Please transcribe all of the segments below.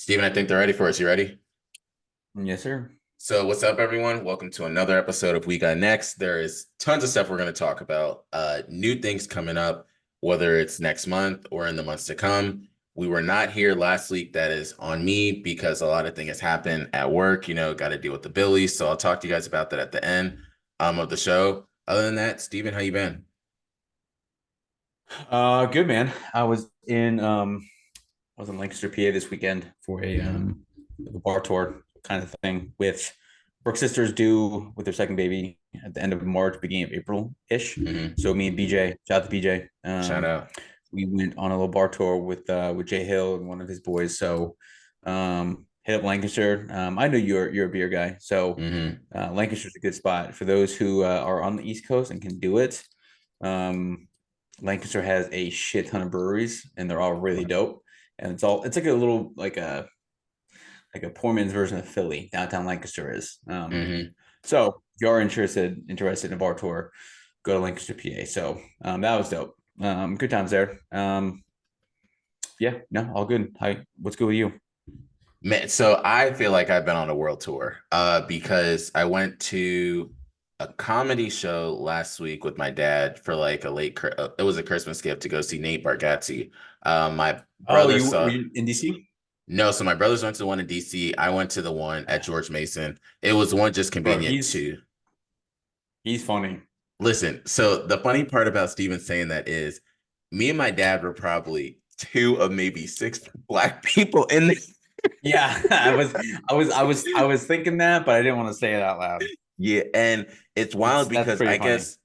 Steven, I think they're ready for us. You ready? Yes, sir. So, what's up, everyone? Welcome to another episode of We Got Next. There is tons of stuff we're going to talk about. New things coming up, whether it's next month or in the months to come. We were not here last week. That is on me because a lot of things happened at work. Got to deal with the Billies. So I'll talk to you guys about that at the end of the show. Other than that, Steven, how you been? Good man. I was in Lancaster, PA this weekend for a bar tour kind of thing with Brooke sisters due with their second baby at the end of March, beginning of April ish. Hmm. So me and BJ, shout out to BJ. Shout out. We went on a little bar tour with Jay Hill and one of his boys. So hit up Lancaster. I know you're a beer guy, so Hmm. Lancaster's a good spot for those who are on the East Coast and can do it. Um, Lancaster has a shit ton of breweries, and they're all really dope. And it's like a little like a poor man's version of Philly. Downtown Lancaster is. Hmm. So if you are interested in a bar tour, go to Lancaster, PA. So that was dope. Good times there. Yeah, no, all good. Hi, what's good with you? Man, so I feel like I've been on a world tour because I went to a comedy show last week with my dad for like it was a Christmas gift to go see Nate Bargatze. My Oh, brother you were saw you in DC? no, so my brothers went to the one in DC. I went to the one at George Mason. It was one just Bro, convenient to he's funny. listen. So the funny part about Steven saying that is me and my dad were probably two of maybe six black people in the Yeah, I was thinking that, but I didn't want to say it out loud. Yeah, and it's wild That's because pretty I funny. guess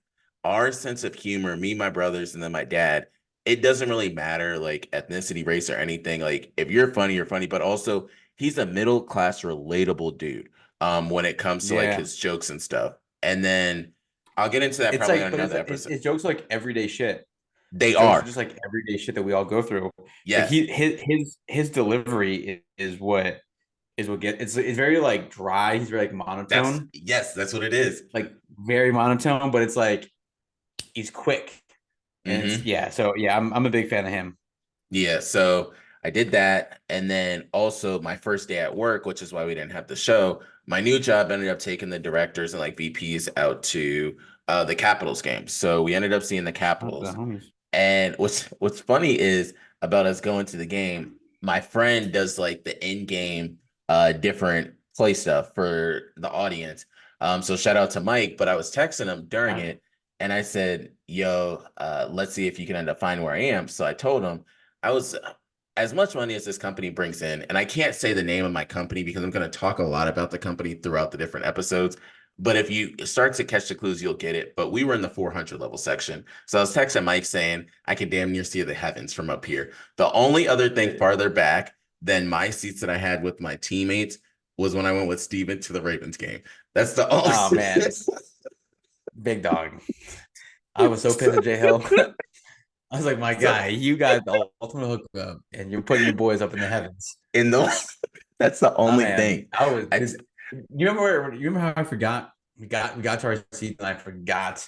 our sense of humor, me, my brothers, and then my dad, it doesn't really matter like ethnicity, race, or anything. Like if you're funny, you're funny, but also he's a middle class, relatable dude when it comes to like Yeah. his jokes and stuff. And then I'll get into that It's probably on like, but it's another it's, episode. it's jokes like everyday shit. They Jokes are are. just like everyday shit that we all go through. Like Yes. his delivery is what get it's very like dry. He's very like monotone, That's what it is. like very monotone, but it's like he's quick. And it's Mm-hmm. yeah, so yeah, I'm a big fan of him. Yeah, so I did that. And then also my first day at work, which is why we didn't have the show, my new job ended up taking the directors and like VPs out to the Capitals game. So we ended up seeing the Not the Capitals. homies. And what's funny is about us going to the game, my friend does like the in-game different play stuff for the audience. So shout out to Mike, but I was texting him during it and I said, yo, let's see if you can end up finding where I am. So I told him I was as much money as this company brings in, and I can't say the name of my company because I'm going to talk a lot about the company throughout the different episodes. But if you start to catch the clues, you'll get it. But we were in the 400 level section. So I was texting Mike saying, I can damn near see the heavens from up here. The only other thing farther back than my seats that I had with my teammates was when I went with Steven to the Ravens game. That's the only. Oh man, big dog. I was so pissed at J Hill. I was like, my So guy, you got the ultimate hookup, and you're putting your boys up in the heavens. in the that's the Oh only man, thing. I was I because you remember how I forgot we got to our seat and I forgot Dog,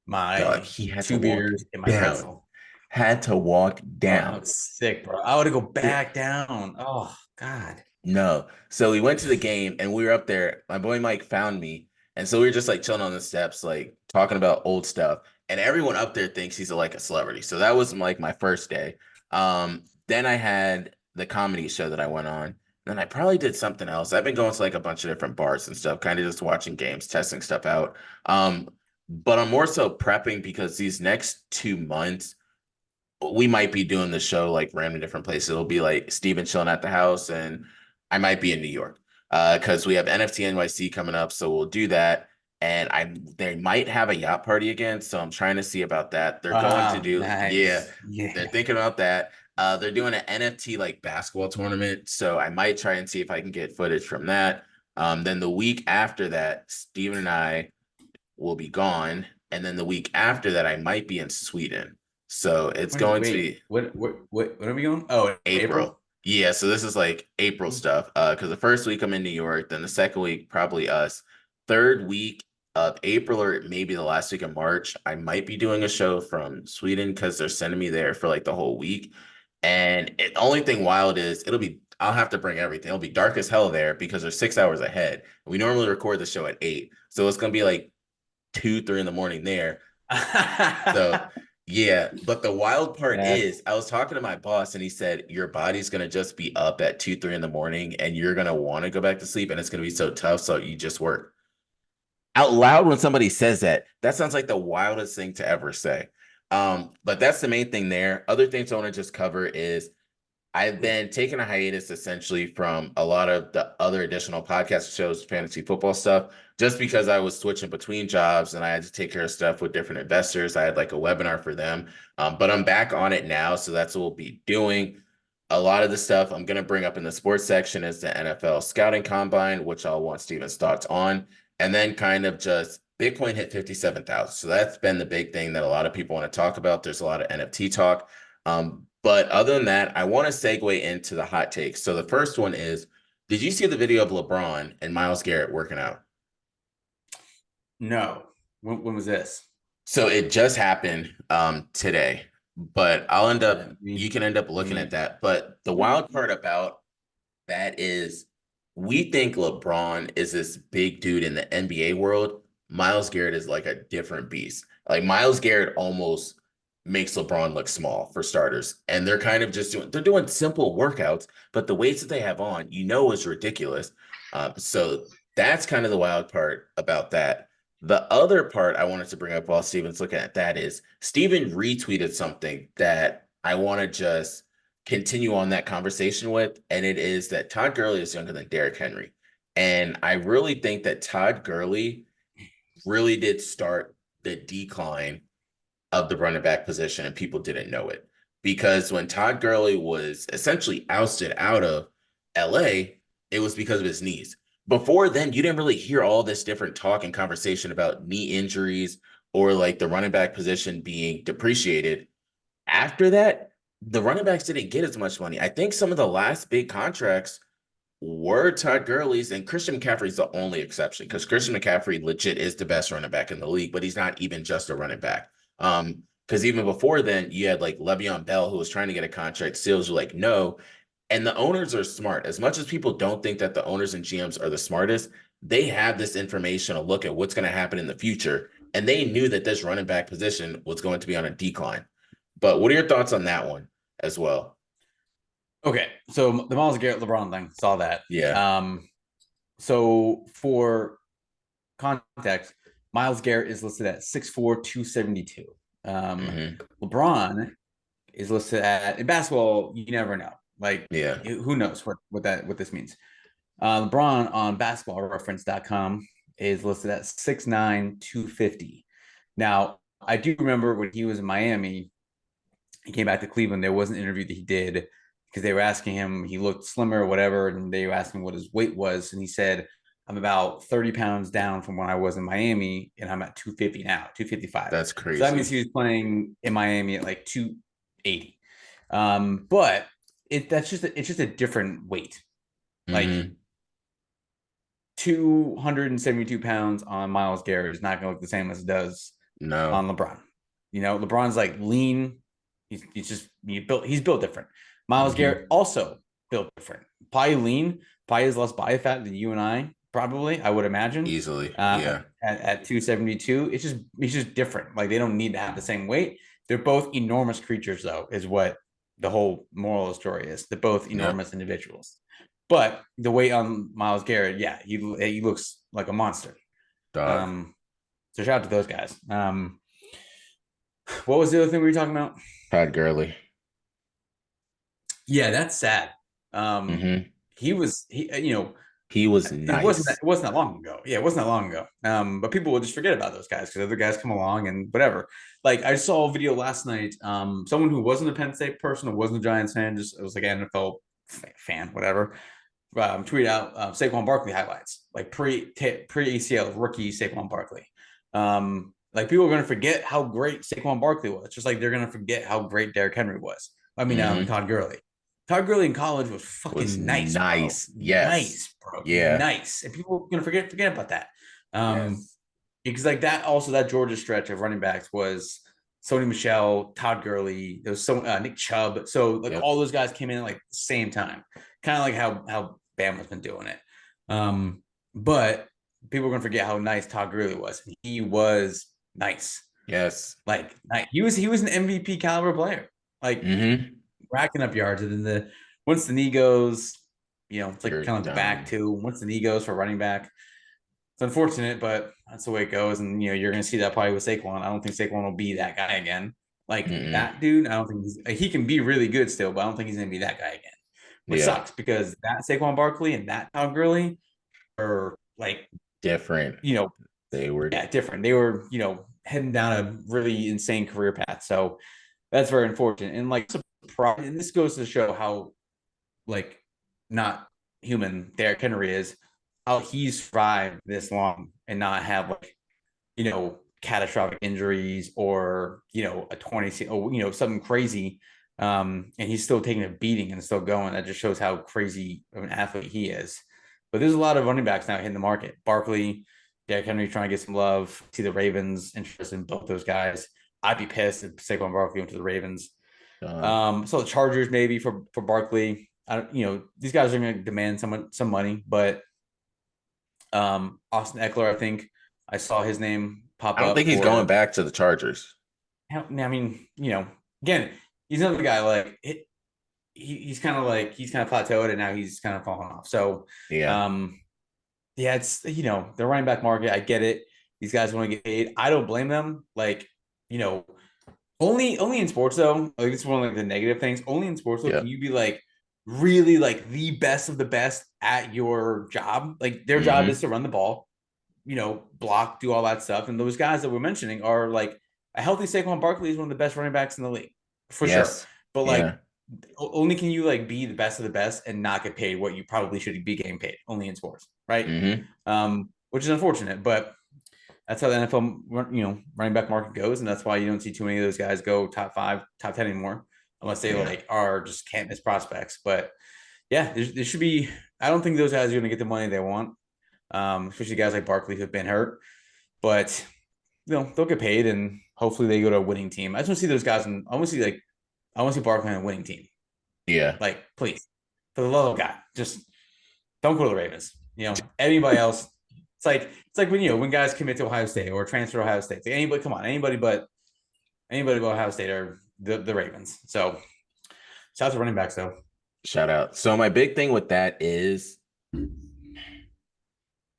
my he had to two walk beers and my down. pretzel. Had to walk Oh, I down. was sick, bro. I want to go Yeah. back down. Oh God. No. So we went to the game and we were up there. My boy Mike found me. And so we were just like chilling on the steps, like talking about old stuff. And everyone up there thinks he's like a celebrity. So that was like my first day. Then I had the comedy show that I went on. Then I probably did something else. I've been going to like a bunch of different bars and stuff, kind of just watching games, testing stuff out. But I'm more so prepping because these next 2 months we might be doing the show like random different places. It'll be like Steven chilling at the house, and I might be in New York because we have NFT NYC coming up, so we'll do that. And they might have a yacht party again, so I'm trying to see about that. They're going to Oh, do yeah, nice. they're Yeah. thinking about that. They're doing an NFT like basketball tournament, so I might try and see if I can get footage from that. Then the week after that, Steven and I will be gone. And then the week after that, I might be in Sweden. So it's going to Wait, be what are we going? Oh, April. April. Yeah, so this is like April stuff. Because the first week I'm in New York, then the second week, probably us. Third week of April, or maybe the last week of March, I might be doing a show from Sweden because they're sending me there for like the whole week. And the only thing wild is I'll have to bring everything. It'll be dark as hell there because they're 6 hours ahead. We normally record the show at 8. So it's gonna be like 2, 3 in the morning there. So yeah, but the wild part Yeah. is I was talking to my boss and he said your body's gonna just be up at 2, 3 in the morning and you're gonna want to go back to sleep and it's gonna be so tough. So you just work. Out loud when somebody says that, that sounds like the wildest thing to ever say. But that's the main thing there. Other things I want to just cover is I've been taking a hiatus essentially from a lot of the other additional podcast shows, fantasy football stuff, just because I was switching between jobs and I had to take care of stuff with different investors. I had like a webinar for them, but I'm back on it now. So that's what we'll be doing. A lot of the stuff I'm going to bring up in the sports section is the NFL scouting combine, which I'll want Steven's thoughts on. And then kind of just Bitcoin hit 57,000. So that's been the big thing that a lot of people want to talk about. There's a lot of NFT talk. But other than that, I want to segue into the hot takes. So the first one is, did you see the video of LeBron and Myles Garrett working out? No. When was this? So it just happened today, but you can end up looking at that. But the wild part about that is we think LeBron is this big dude in the NBA world. Myles Garrett is like a different beast. Like Myles Garrett almost makes LeBron look small for starters. And they're kind of just they're doing simple workouts, but the weights that they have on, is ridiculous. So that's kind of the wild part about that. The other part I wanted to bring up while Steven's looking at that is Steven retweeted something that I want to just continue on that conversation with, and it is that Todd Gurley is younger than Derrick Henry. And I really think that Todd Gurley really did start the decline of the running back position, and people didn't know it. Because when Todd Gurley was essentially ousted out of LA, it was because of his knees. Before then, you didn't really hear all this different talk and conversation about knee injuries or like the running back position being depreciated. After that, the running backs didn't get as much money. I think some of the last big contracts were Todd Gurley's, and Christian McCaffrey's the only exception because Christian McCaffrey legit is the best running back in the league, but he's not even just a running back. Because even before then, you had like Le'Veon Bell who was trying to get a contract. Steelers were like, no. And the owners are smart. As much as people don't think that the owners and GMs are the smartest, they have this information to look at what's going to happen in the future. And they knew that this running back position was going to be on a decline. But what are your thoughts on that one as well? Okay, so the Myles Garrett LeBron thing, saw that. Yeah. So for context, Myles Garrett is listed at 6'4", 272. LeBron is listed at, in basketball, you never know. Like, Yeah. who knows what this means. LeBron on basketballreference.com is listed at 6'9", 250. Now, I do remember when he was in Miami, he came back to Cleveland. There was an interview that he did because they were asking him, he looked slimmer or whatever, and they were asking what his weight was. And he said, I'm about 30 pounds down from when I was in Miami, and I'm at 250 now, 255. That's crazy. So that means he was playing in Miami at like 280. But it's just a different weight. Like 272 pounds on Myles Garrett is not going to look the same as it does on LeBron. LeBron's like lean. He's built different. Myles Garrett also built different. Probably lean. Probably has less body fat than you and I. Probably, I would imagine. Easily, yeah. At 272, it's just different. Like they don't need to have the same weight. They're both enormous creatures, though, is what the whole moral of the story is. They're both enormous individuals. But the weight on Myles Garrett, yeah, he looks like a monster. So shout out to those guys. What was the other thing we were talking about? Todd Gurley. Yeah, that's sad. He was nice. It wasn't that long ago. Yeah, it wasn't that long ago. But people will just forget about those guys because other guys come along and whatever. Like I saw a video last night. Someone who wasn't a Penn State person, who wasn't a Giants fan, it was like an NFL fan, whatever. Tweet out Saquon Barkley highlights, like pre ACL rookie Saquon Barkley. Like people are going to forget how great Saquon Barkley was, just like they're going to forget how great Derrick Henry was. Todd Gurley. Todd Gurley in college was fucking nice. Nice, bro. yes, nice, bro. Yeah, nice, and people are going to forget about that. Because like that, also that Georgia stretch of running backs was Sony Michel, Todd Gurley, there was Nick Chubb. So like Yep. all those guys came in at like the same time, kind of like how Bama's been doing it. But people are gonna forget how nice Todd Gurley was. He was nice. Yes. Like he was an MVP caliber player, like Mm-hmm. racking up yards. And then once the knee goes, it's like You're kind of like the back done. too. Once the knee goes for running back, it's unfortunate, but that's the way it goes. And you're going to see that probably with Saquon. I don't think Saquon will be that guy again. Like Mm-mm. that dude, I don't think he can be really good still, but I don't think he's going to be that guy again. Which Yeah. sucks because that Saquon Barkley and that Todd Gurley are like, Different. you know, They were. yeah, different. They were, heading down a really insane career path. So that's very unfortunate. And like, and this goes to show how like not human Derrick Henry is, how he's survived this long and not have like, catastrophic injuries or, a 20, or, something crazy. And he's still taking a beating and still going. That just shows how crazy of an athlete he is. But there's a lot of running backs now hitting the market. Barkley, Derrick Henry trying to get some love. See the Ravens interested in both those guys. I'd be pissed if Saquon Barkley went to the Ravens. So the Chargers maybe for Barkley. I don't, these guys are going to demand some money, but Austin Eckler, I think I saw his name pop I don't up think he's going for. back to the Chargers. I mean, again, he's another guy like he's kind of plateaued and now he's kind of falling off. So, Yeah. um, yeah, it's the running back market. I get it. These guys want to get paid. I don't blame them. Like, you know, only in sports though. Like this is one of like the negative things. Only in sports though Yeah. can you be like really like the best of the best at your job. Like their job Mm-hmm. is to run the ball, block, do all that stuff. And those guys that we're mentioning are like a healthy Saquon Barkley is one of the best running backs in the league for sure. Yes. But like Yeah. only can you like be the best of the best and not get paid what you probably should be getting paid only in sports, right? Mm-hmm. Which is unfortunate, but that's how the NFL, running back market goes, and that's why you don't see too many of those guys go top 5, top 10 anymore, unless they Yeah. like are just can't miss prospects. But yeah, there should be. I don't think those guys are going to get the money they want, especially guys like Barkley who've been hurt. But they'll get paid, and hopefully they go to a winning team. I just want to see those guys, and I want to see Barkley on a winning team. Yeah. Like, please, for the love of God, just don't go to the Ravens. Anybody else. It's like when guys commit to Ohio State or transfer to Ohio State. It's like anybody, come on, anybody but Ohio State or the Ravens. So shout out to running backs though. Shout out. So my big thing with that is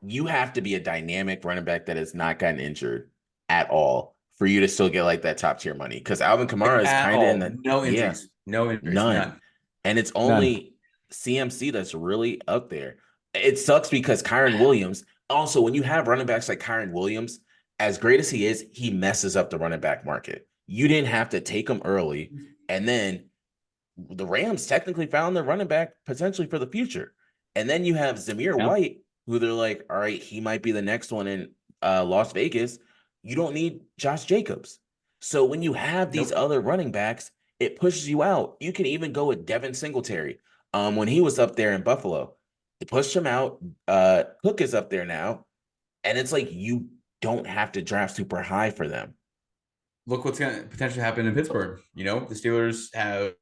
you have to be a dynamic running back that has not gotten injured at all for you to still get like that top tier money. Because Alvin Like Kamara is at kind of in all, the no injuries, none. none, And it's none. only CMC that's really up there. It sucks because Kyron Williams, also, when you have running backs like Kyron Williams, as great as he is, he messes up the running back market. You didn't have to take him early. And then the Rams technically found their running back potentially for the future. And then you have Zamir Yeah. White, who they're like, all right, he might be the next one in Las Vegas. You don't need Josh Jacobs. So when you have these Nope. other running backs, it pushes you out. You can even go with Devin Singletary. When he was up there in Buffalo, it pushed him out. Cook is up there now. And it's like you don't have to draft super high for them. Look what's going to potentially happen in Pittsburgh. The Steelers have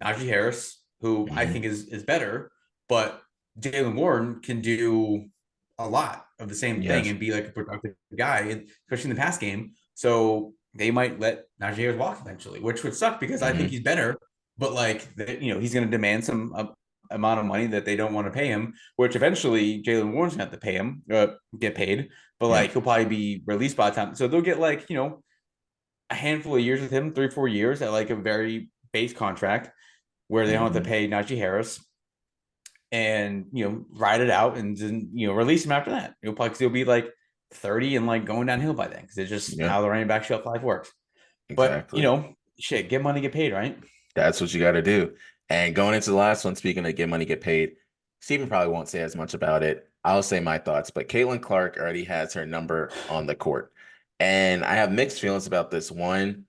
Najee Harris, who I think Mm-hmm. is better, but Jalen Warren can do a lot of the same thing Yes. and be like a productive guy, especially in the pass game. So they might let Najee Harris walk eventually, which would suck because I think Mm-hmm. he's better. But like, he's going to demand some amount of money that they don't want to pay him, which eventually Jalen Warren's going to have to pay him, get paid. But Yeah. like, he'll probably be released by the time. So they'll get like, a handful of years with him, 3-4 years at like a very base contract where they don't have to Mm-hmm. pay Najee Harris and ride it out and then release him after that. He'll probably still be like 30 and like going downhill by then because it's just Yeah. how the running back shelf life works. But Exactly. shit, get money, get paid, right? That's what you got to do. And going into the last one, speaking of get money, get paid, Stephen probably won't say as much about it. I'll say my thoughts, but Caitlin Clark already has her number on the court. And I have mixed feelings about this. One,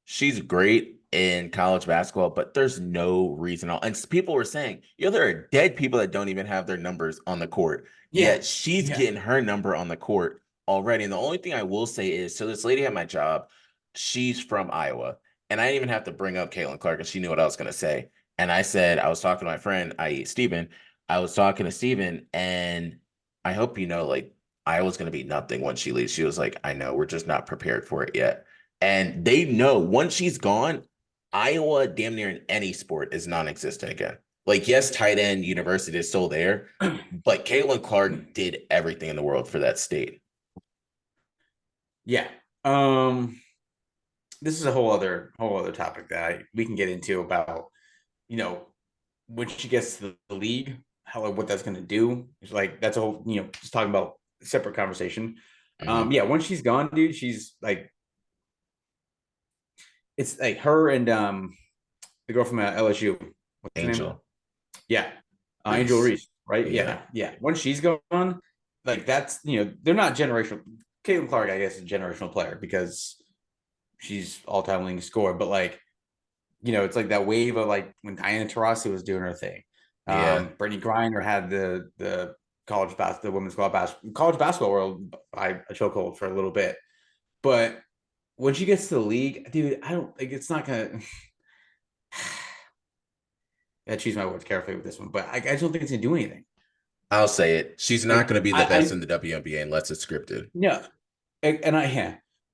she's great in college basketball, but there's no reason. And people were saying, there are dead people that don't even have their numbers on the court. Yeah. Yet she's Yeah. getting her number on the court already. And the only thing I will say is, so this lady at my job, she's from Iowa. And I didn't even have to bring up Caitlin Clark, and she knew what I was going to say. And I said, I was talking to my friend, i.e., Steven. I was talking to Steven, and I hope you know, like, Iowa's going to be nothing once she leaves. She was like, I know, we're just not prepared for it yet. And they know once she's gone, Iowa, damn near in any sport, is non existent again. Like, yes, tight end university is still there, but Caitlin Clark did everything in the world for that state. Yeah. This is a whole other topic that we can get into about, you know, when she gets to the league, how what that's going to do. It's like that's a whole, just talking about a separate conversation. Mm-hmm. Yeah, once she's gone, dude, she's like, it's like her and the girl from LSU. What's her name? Angel Yeah, Angel Reese. Reese, right? Yeah. Yeah, yeah. Once she's gone, like that's they're not generational. Caitlin Clark, I guess, is a generational player because she's all-time leading scorer. But like, it's like that wave of like when Diana Taurasi was doing her thing. Yeah. Brittany Griner had the the women's college basketball world by a chokehold for a little bit. But when she gets to the league, dude, I don't like it's not gonna. I choose my words carefully with this one, but I just don't think it's gonna do anything. I'll say it. She's not Like going to be the best I in the WNBA unless it's scripted. yeah, and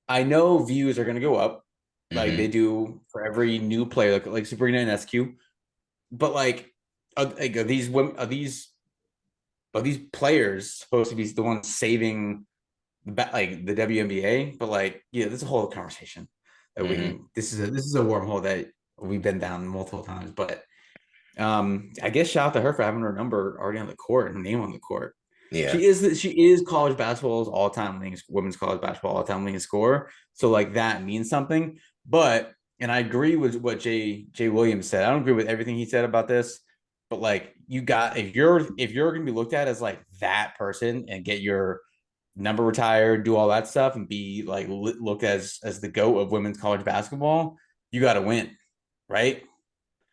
I know views are gonna go up like they Mm-hmm. do for every new player, like Sabrina and SQ. But like, are these women are these players supposed to be the ones saving like the WNBA? But like, yeah, this is a whole conversation that we Mm-hmm. can. This is a wormhole that we've been down multiple times. But I guess shout out to her for having her number already on the court and her name on the court. Yeah. She is college basketball's all time leading women's college basketball all time leading scorer. So like that means something. But and I agree with what Jay Williams said. I don't agree with everything he said about this, but like you got if you're gonna be looked at as like that person and get your number retired, do all that stuff, and be like looked as the GOAT of women's college basketball, you got to win, right?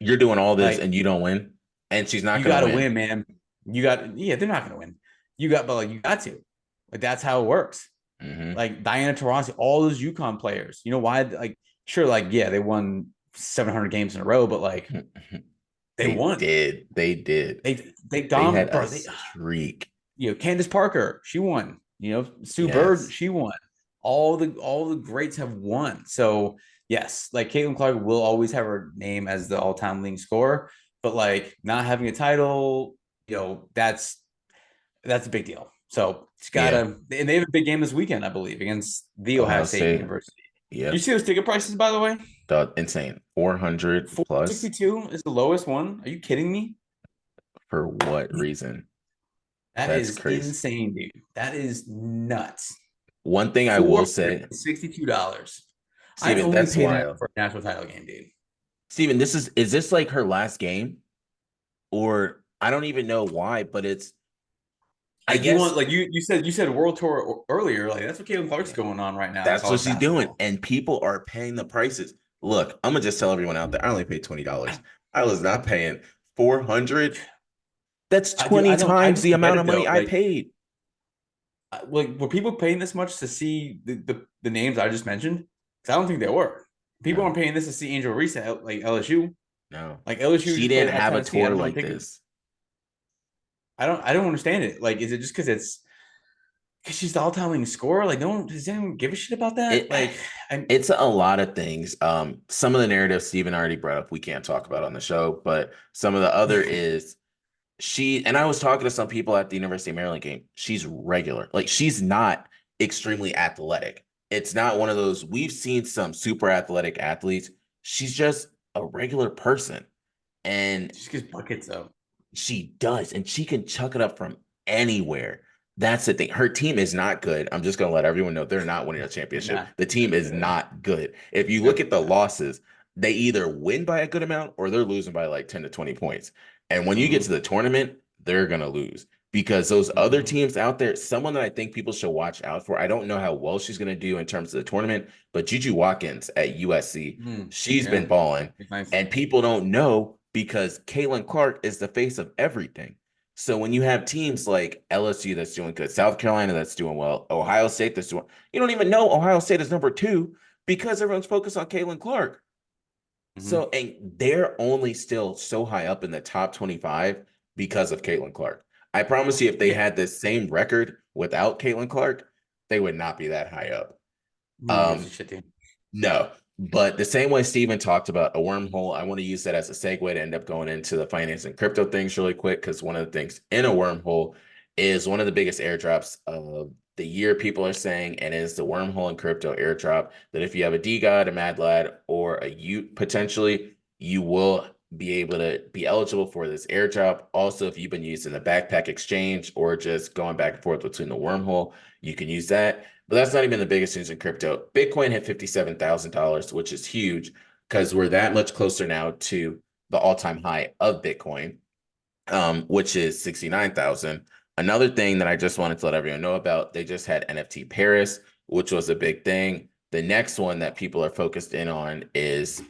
You're doing all this Like and you don't win, and she's not you going to got to win. win, man. They're not going to win. But like you got to, like that's how it works. Mm-hmm. Like Diana Taurasi, all those UConn players. You know why? Like sure, like yeah, they won 700 games in a row, but like they They won. did. They did. They They had dominated, a bro. streak. Candace Parker, she won. Sue Bird, Yes. she won. All the greats have won. So yes, like Caitlin Clark will always have her name as the all-time leading scorer, but like not having a title, that's a big deal. So it's Yeah. gotta, and they have a big game this weekend, I believe, against the Ohio Ohio State State. University. You Yep. see those ticket prices, by the way? Insane. 400 plus 462 is the lowest one. Are you kidding me? for what reason? That That's is crazy. insane, dude. That is nuts. One thing I will Four say, $62. I'd Steven, only that's pay that wild. for a national title game, dude. Steven, is this like her last game? Or I don't even know why, but I You want guess like you said World Tour earlier, like that's what Caitlin Clark's yeah, going on right now in that's what college she's doing. basketball. And people are paying the prices. Look, I'm gonna just tell everyone out there, I only paid $20. I was not paying 400. That's I 20 don't I times don't the get amount it of money though. I paid. Like were people paying this much to see the names I just mentioned? Because I don't think they were. People No, aren't paying this to see Angel Reese at like LSU. no. Like LSU She just played didn't at have a Tennessee. I tour don't know like ticket. this. I don't understand it. Like, is it just because it's because she's the all-time leading scorer? Like, no one does anyone give a shit about that? It Like, I'm it's a lot of things. Some of the narratives Steven already brought up, we can't talk about on the show, but some of the other is and I was talking to some people at the University of Maryland game. She's regular. Like she's not extremely athletic. It's not one of those, we've seen some super athletic athletes. She's just a regular person. And just gets buckets though. she does, and she can chuck it up from anywhere. That's the thing. Her team is not good. I'm just going to let everyone know they're not winning a They're championship. not. The team is They're not good. If you look Nope. at the losses, they either win by a good amount or they're losing by like 10 to 20 points. And when you get to Mm-hmm. the tournament, they're going to lose because those other Mm-hmm. teams out there, someone that I think people should watch out for, I don't know how well she's going to do in terms of the tournament, but Juju Watkins at USC, Mm-hmm. she's been Yeah. balling. It's nice. And people don't know because Caitlin Clark is the face of everything. So when you have teams like LSU that's doing good, South Carolina that's doing well, Ohio State that's doing, you don't even know Ohio State is number 2 because everyone's focused on Caitlin Clark. Mm-hmm. So, and they're only still so high up in the top 25 because of Caitlin Clark. I promise you, if they Yeah. had this same record without Caitlin Clark, they would not be that high up. No one gives a Um, shit, dude. no, but the same way Steven talked about a wormhole, I want to use that as a segue to end up going into the finance and crypto things really quick, because one of the things in a wormhole is one of the biggest airdrops of the year, people are saying, and is the wormhole and crypto airdrop that if you have a DGOD, a Mad Lad, or a Ute potentially, you will be able to be eligible for this airdrop. Also, if you've been using the backpack exchange or just going back and forth between the wormhole, you can use that. But that's not even the biggest news in crypto. Bitcoin hit $57,000, which is huge because we're that much closer now to the all-time high of Bitcoin, which is 69,000. Another thing that I just wanted to let everyone know about, they just had NFT Paris, which was a big thing. The next one that people are focused in on is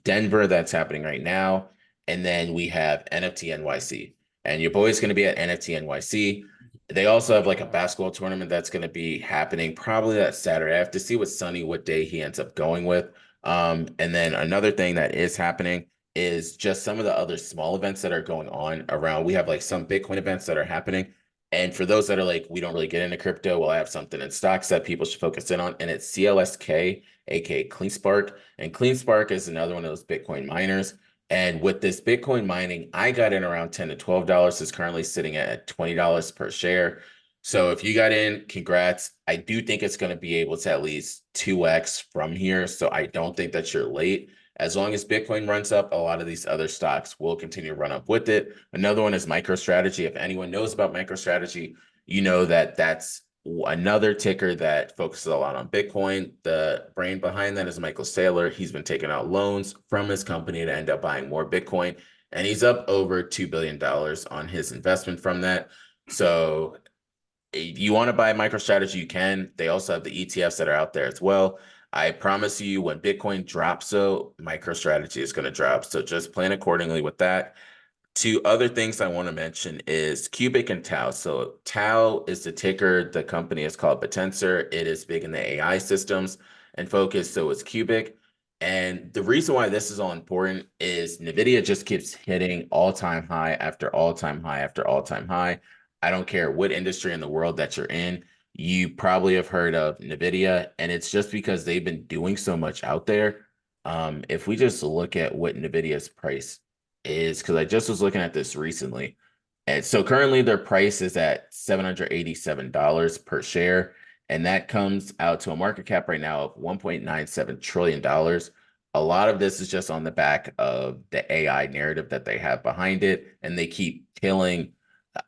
Denver, that's happening right now. And then we have NFT NYC. And your boy's going to be at NFT NYC. They also have like a basketball tournament that's going to be happening probably that Saturday. I have to see what Sunny, what day he ends up going with. And then another thing that is happening is just some of the other small events that are going on around. We have like some Bitcoin events that are happening. And for those that are like, we don't really get into crypto, well, I have something in stocks that people should focus in on. And it's CLSK, aka CleanSpark. And CleanSpark is another one of those Bitcoin miners. And with this Bitcoin mining, I got in around $10 to $12. It's currently sitting at $20 per share. So if you got in, congrats. I do think it's going to be able to at least 2x from here. So I don't think that you're late. As long as Bitcoin runs up, a lot of these other stocks will continue to run up with it. Another one is MicroStrategy. If anyone knows about MicroStrategy, you know that that's another ticker that focuses a lot on Bitcoin. The brain behind that is Michael Saylor. He's been taking out loans from his company to end up buying more Bitcoin, and he's up over $2 billion on his investment from that. So if you want to buy MicroStrategy, you can. They also have the ETFs that are out there as well. I promise you, when Bitcoin drops, so MicroStrategy is going to drop. So just plan accordingly with that. Two other things I want to mention is Cubic and Tau. So Tau is the ticker. The company is called Potensor. It is big in the AI systems and focus. So is Cubic. And the reason why this is all important is NVIDIA just keeps hitting all-time high after all-time high after all-time high. I don't care what industry in the world that you're in. You probably have heard of NVIDIA, and it's just because they've been doing so much out there. If we just look at what NVIDIA's price is, because I just was looking at this recently. And so currently their price is at $787 per share. And that comes out to a market cap right now of $1.97 trillion. A lot of this is just on the back of the AI narrative that they have behind it. And they keep killing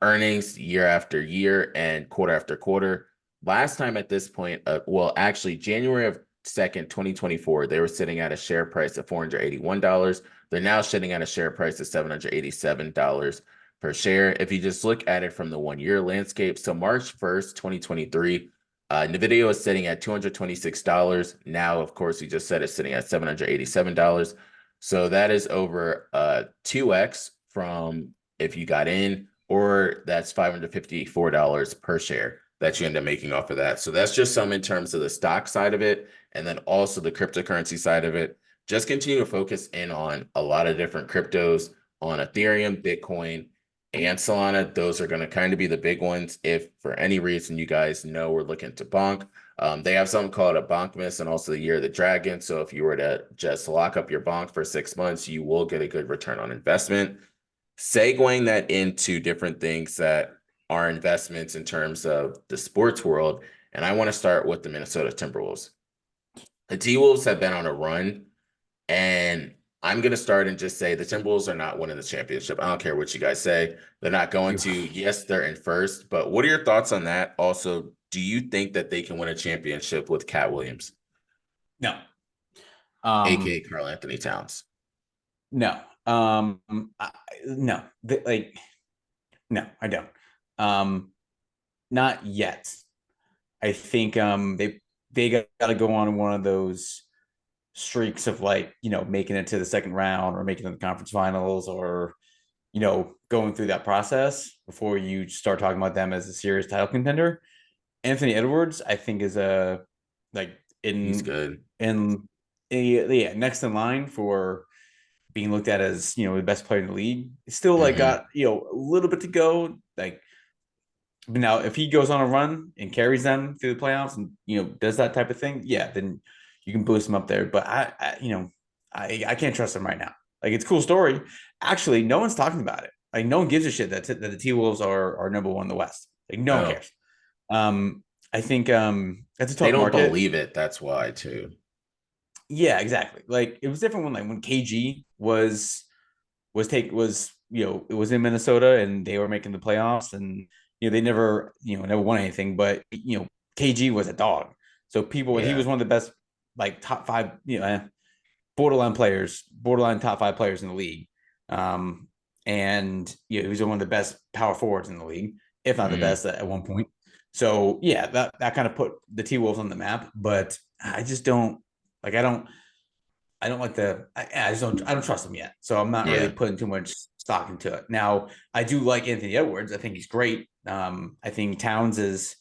earnings year after year and quarter after quarter. Last time at this point, well, actually, January of 2nd, 2024, they were sitting at a share price of $481. They're now sitting at a share price of $787 per share. If you just look at it from the 1 year landscape, so March 1st, 2023, NVIDIA was sitting at $226. Now, of course, we just said it's sitting at $787. So that is over 2x from if you got in, or that's $554 per share that you end up making off of that. So that's just some in terms of the stock side of it. And then also the cryptocurrency side of it. Just continue to focus in on a lot of different cryptos on Ethereum, Bitcoin, and Solana. Those are going to kind of be the big ones. If for any reason you guys know we're looking to bonk, they have something called a bonk miss and also the year of the dragon. So if you were to just lock up your bonk for 6 months, you will get a good return on investment. Segueing that into different things that are investments in terms of the sports world. And I want to start with the Minnesota Timberwolves. The T-Wolves have been on a run, and I'm going to start and just say the Timberwolves are not winning the championship. I don't care what you guys say. They're not going to. Yes, they're in first, but what are your thoughts on that? Also, do you think that they can win a championship with Cat Williams, No. aka Karl Anthony Towns? No. No. No, I don't. Not yet. I think they got to go on one of those streaks of like, making it to the second round or making it to the conference finals or going through that process before you start talking about them as a serious title contender. Anthony Edwards, I think, is a like He's in good. in yeah, next in line for being looked at as, the best player in the league. Still like Hmm. got, a little bit to go. Like, but now if he goes on a run and carries them through the playoffs and, does that type of thing, yeah, then you can boost him up there. But I can't trust him right now. Like, it's a cool story. Actually, no one's talking about it. Like, no one gives a shit that the T Wolves are number one in the West. Like, no one Oh, cares. I think that's a they tough don't market. believe it. That's why too. Yeah, exactly. Like, it was different when KG was it was in Minnesota and they were making the playoffs, and they never won anything, but KG was a dog. So he Yeah. was one of the best, like, top five, borderline top five players in the league. Um, and he was one of the best power forwards in the league, if not the Hmm. best at one point. So yeah, that kind of put the T Wolves on the map. But I just don't like. I don't like I don't trust him yet. So I'm not really Yeah. putting too much stock into it. Now, I do like Anthony Edwards. I think he's great. I think Towns is,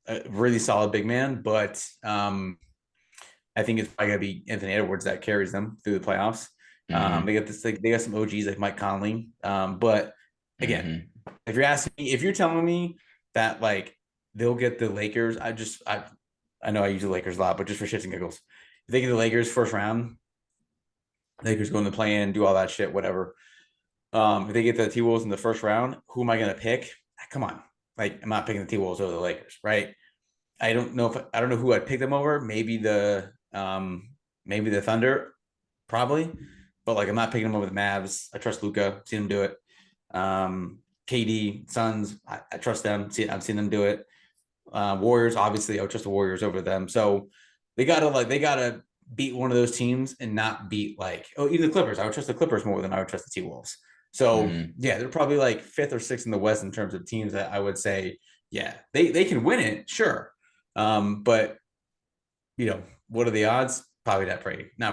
a really solid big man, but I think it's probably gonna be Anthony Edwards that carries them through the playoffs. Hmm. They got some OGs like Mike Conley. But again, Hmm. if you're telling me that, like, they'll get the Lakers, I know I use the Lakers a lot, but just for shits and giggles, if they get the Lakers first round, Lakers go in the play in, do all that shit, whatever. If they get the T Wolves in the first round, who am I gonna pick? Come on, like, I'm not picking the T Wolves over the Lakers, right? I don't know who I'd pick them over. Maybe the Thunder, probably, but like, I'm not picking them over the Mavs. I trust Luca, seen him do it. KD, Suns, I trust them. I've seen them do it. Warriors, obviously, I would trust the Warriors over them. So they gotta beat one of those teams and not beat, like, even the Clippers. I would trust the Clippers more than I would trust the T Wolves. So Hmm. yeah, they're probably like fifth or sixth in the West in terms of teams that I would say, yeah, they can win it, sure. But what are the odds? Probably not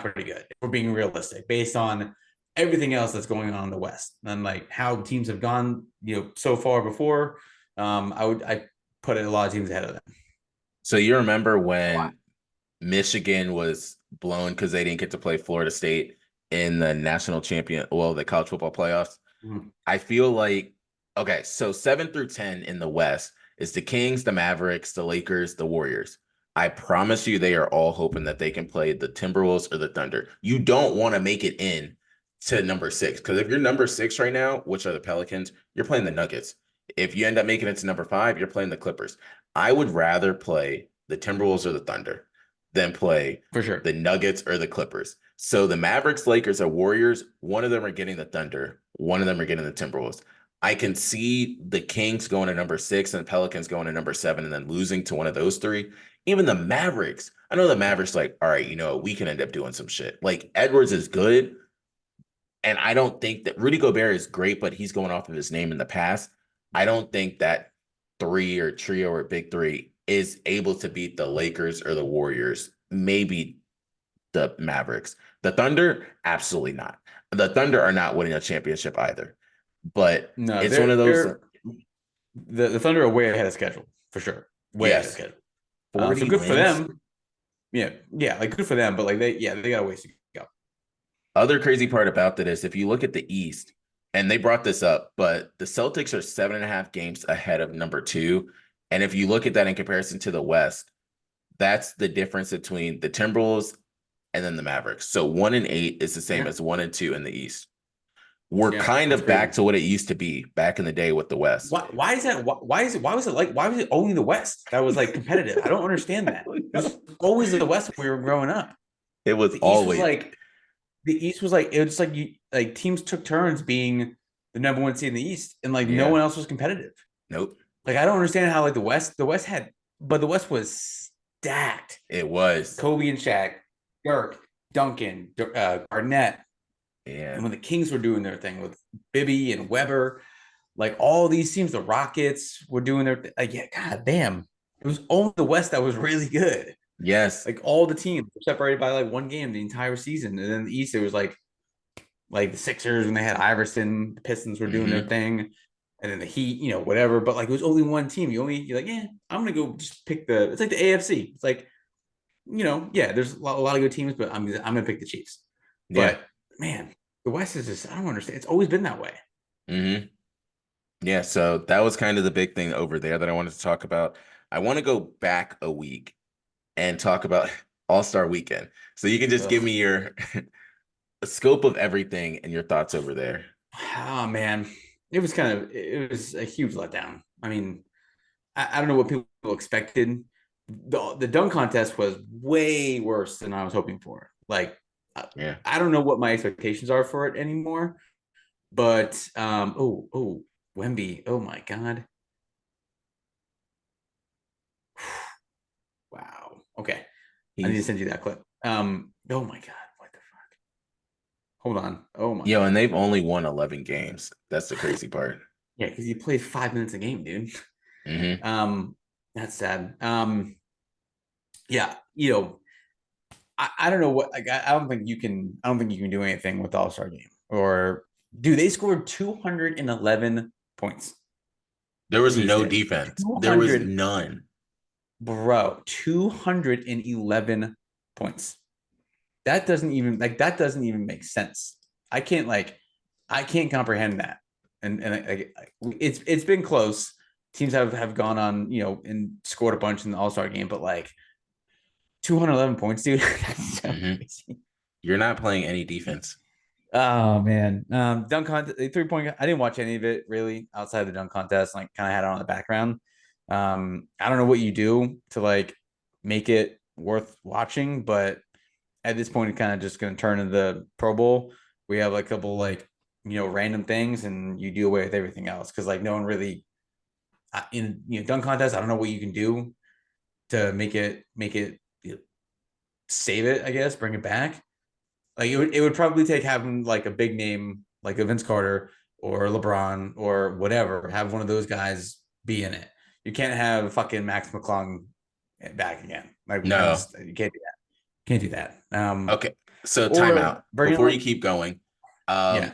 pretty good. If we're being realistic, based on everything else that's going on in the West and like how teams have gone, so far before. I put a lot of teams ahead of them. So you remember when Michigan was blown because they didn't get to play Florida State in the national champion, well, the college football playoffs? Mhm. I feel like, okay, so 7 through 10 in the West is the Kings, the Mavericks, the Lakers, the Warriors. I promise you, they are all hoping that they can play the Timberwolves or the Thunder. You don't want to make it in to number six, because if you're number six right now, which are the Pelicans, you're playing the Nuggets. If you end up making it to number five, you're playing the Clippers. I would rather play the Timberwolves or the Thunder than play For sure. the Nuggets or the Clippers. So the Mavericks, Lakers, or Warriors, one of them are getting the Thunder, one of them are getting the Timberwolves. I can see the Kings going to number six and the Pelicans going to number seven and then losing to one of those three. Even the Mavericks, I know the Mavericks, like, all right, we can end up doing some shit. Like, Edwards is good. And I don't think that Rudy Gobert is great, but he's going off of his name in the past. I don't think that three or trio or big three is able to beat the Lakers or the Warriors. Maybe the Mavericks. The Thunder, absolutely not. The Thunder are not winning a championship either. But No, it's one of those, the Thunder are way ahead of schedule for sure. Way ahead of yes, schedule. So 40 good for wins. them. Yeah, like, good for them. But like, they got a ways to go. Other crazy part about that is if you look at the East, and they brought this up, but the Celtics are 7.5 games ahead of number two. And if you look at that in comparison to the West, that's the difference between the Timberwolves and then the Mavericks. So 1-8 is the same Yeah, as 1-2 in the East. We're yeah, kind that's of back crazy. to what it used to be back in the day with the West. Why is that? Why was it only the West that was like competitive? I don't understand that. It was always the West when we were growing up. It was The East was always like it was like teams took turns being the number one seed in the East, and like no yeah. one else was competitive. Nope. Like, I don't understand how, like, the West was stacked. It was. Kobe and Shaq, Dirk, Duncan, Garnett, Yeah. and when the Kings were doing their thing with Bibby and Weber, like, all these teams, the Rockets were doing their thing. Like, yeah, god damn, it was only the West that was really good. Yes. Like, all the teams were separated by like one game the entire season, and then the East, it was like the Sixers when they had Iverson, the Pistons were doing their Hmm. thing, and then the Heat, whatever. But like, it was only one team. You're like, yeah, I'm gonna go just pick the. It's like the AFC. It's like yeah, there's a lot of good teams, but I'm gonna pick the Chiefs. Yeah. But man, the West is just I don't understand. It's always been that way. Hmm. Yeah. So that was kind of the big thing over there that I wanted to talk about. I want to go back a week and talk about All-Star Weekend. So you can just give Ugh. me your scope of everything and your thoughts over there. Oh man, it was a huge letdown. I mean, I don't know what people expected. The dunk contest was way worse than I was hoping for. Like, I, Yeah. I don't know what my expectations are for it anymore. But Wemby, oh my god, wow. Okay, I need to He's send you that clip. Oh my god, what the fuck? Hold on. Oh my Yo, and god. they've only won 11 games. That's the crazy part. Yeah, because you play 5 minutes a game, dude. Hmm. Um, that's sad. Yeah, I don't know what like I don't think you can do anything with the All-Star game. Or dude, they scored 211 points. There was These no days. defense. There was 200, none. bro, 211 points. That doesn't even make sense. I can't like I can't comprehend that. It's been close. Teams have gone on, and scored a bunch in the All-Star game, but like 211 points, dude. That's so Hmm. crazy. You're not playing any defense. Oh man, dunk contest, 3 point. I didn't watch any of it really outside of the dunk contest. Like, kind of had it on the background. I don't know what you do to like make it worth watching, but at this point, it's kind of just going to turn into the Pro Bowl. We have like a couple like random things, and you do away with everything else because like no one really in dunk contest. I don't know what you can do to make it save it. I guess bring it back. Like it would probably take having like a big name like a Vince Carter or LeBron or whatever, have one of those guys be in it. You can't have fucking Max McClung back again. Like No. you can't do that. Can't do that. Okay. So Or timeout. bring in Before like you keep going, yeah,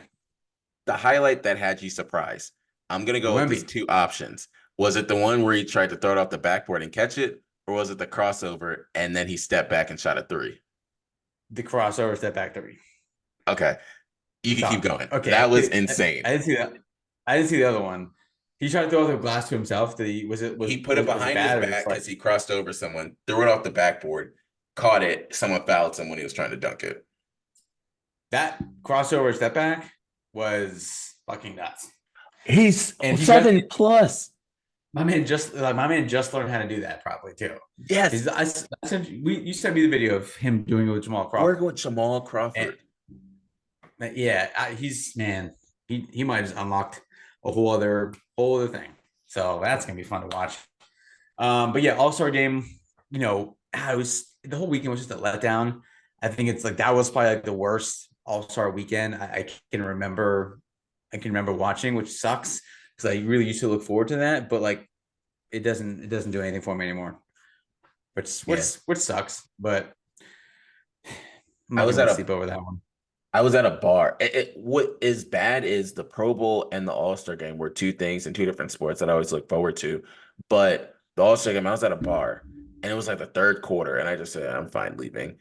the highlight that had you surprised. I'm gonna go with these Wemby, two options. Was it the one where he tried to throw it off the backboard and catch it, or was it the crossover and then he stepped back and shot a three? the crossover step back three. Okay. You can keep Dog. going. Okay, That was insane. I didn't see that. I didn't see the other one. He tried to throw the glass to himself. Did he? He put it Was it behind his bad or just back like because he crossed over someone, threw it off the backboard, caught it. Someone fouled someone he was trying to dunk it. that crossover step back was fucking nuts. He's And he just 7 plus. my man just learned how to do that probably too. Yes. He's you sent me the video of him doing it with Jamal Working Crawford. with Jamal And Crawford. yeah, he's man, he might have just unlocked a whole other thing. So that's gonna be fun to watch. But yeah, All Star game. I was the whole weekend was just a letdown. I think it's like that was probably like the worst All Star weekend I can remember. I can remember watching, which sucks because I really used to look forward to that. But like it doesn't do anything for me anymore, Yeah. which sucks. But I'm I not was gonna at lose a sleep over that one. I was at a bar. What is bad is the Pro Bowl and the All-Star game were two things in two different sports that I always look forward to. But the All-Star game, I was at a bar and it was like the third quarter, and I just said, I'm fine leaving.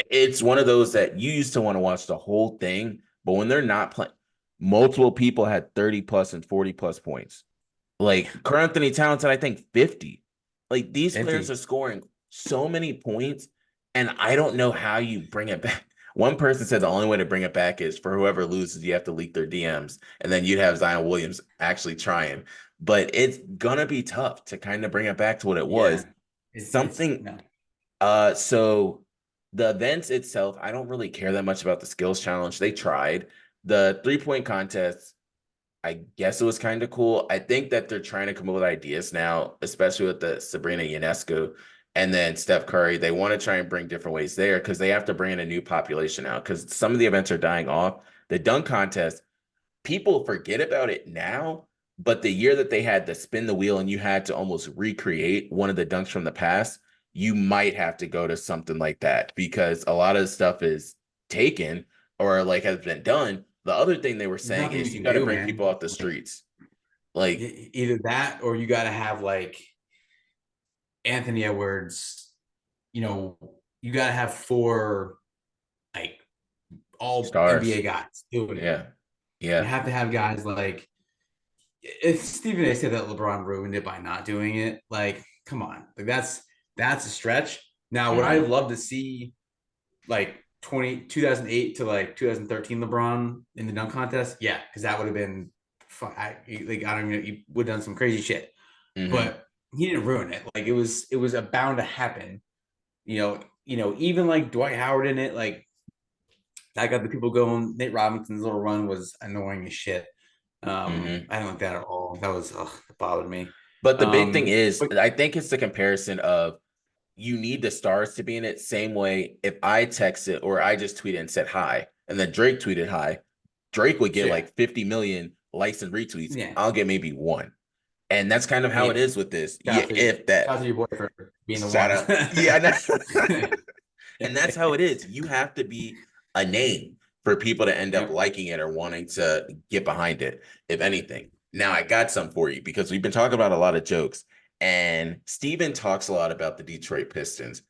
It's one of those that you used to want to watch the whole thing, but when they're not playing, multiple people had 30 plus and 40 plus points. Like Carl Anthony Towns had, I think, 50. Like these players are 50. scoring so many points, and I don't know how you bring it back. One person said the only way to bring it back is for whoever loses, you have to leak their DMs, and then you'd have Zion Williams actually trying. But it's gonna be tough to kind of bring it back to what it Yeah, was. it's Something no. so the events itself, I don't really care that much about the skills challenge. They tried. The 3-point contest, I guess it was kind of cool. I think that they're trying to come up with ideas now, especially with the Sabrina Ionescu and then Steph Curry. They want to try and bring different ways there because they have to bring in a new population out because some of the events are dying off. The dunk contest, people forget about it now, but the year that they had to spin the wheel and you had to almost recreate one of the dunks from the past, you might have to go to something like that because a lot of the stuff is taken or like has been done. The other thing they were There's saying nothing you is you can got to do, bring people man. off the Like streets. Like, either that or you got to have like Anthony Edwards, you know, you gotta have four like all Stars. NBA guys doing it. Yeah. You Yeah. have to have guys like if Stephen A said that LeBron ruined it by not doing it, like, come on. Like that's a stretch. Now, would I Hmm. love to see like 2008 to like 2013 LeBron in the dunk contest? Yeah, because that would have been fun. I don't know, he would have done some crazy shit. Hmm. But he didn't ruin it. Like it was a bound to happen. Even like Dwight Howard in it, like that got the people going. Nate Robinson's little run was annoying as shit. Hmm. I don't like that at all. That was it bothered me. But the big thing Um, is, but I think it's the comparison of you need the stars to be in it. Same way, if I text it or I just tweeted and said hi, and then Drake tweeted hi, Drake would get yeah, like 50 million likes and retweets. yeah, I'll get maybe one. And that's kind of how it yeah. is with this. Shout Yeah, out to if that. shout out to your boy for being the Shout one. out. Yeah, and that's how it is. You have to be a name for people to end up Yep. liking it or wanting to get behind it, if anything. Now, I got some for you because we've been talking about a lot of jokes, and Steven talks a lot about the Detroit Pistons.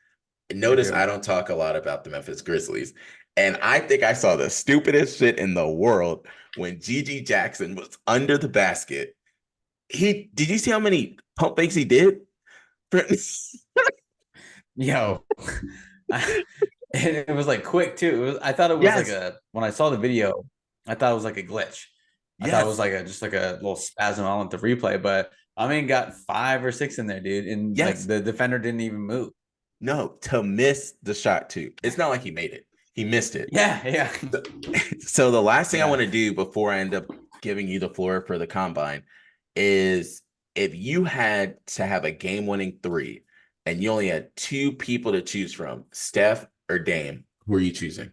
I Notice do. I don't talk a lot about the Memphis Grizzlies. And I think I saw the stupidest shit in the world when Gigi Jackson was under the basket. Did you see how many pump fakes he did? Yo, it was like quick too. I thought it was like Yes, a when I saw the video, I thought it was like a glitch. I thought it was yes, like a just like a little spasm on the replay, but I mean, got 5 or 6 in there, dude, and like yes. the defender didn't even move. No, to miss the shot too. It's not like he made it. He missed it. Yeah, yeah, So, so the last thing I yeah. want to do before I end up giving you the floor for the combine is if you had to have a game-winning three and you only had two people to choose from, Steph or Dame, who are you choosing?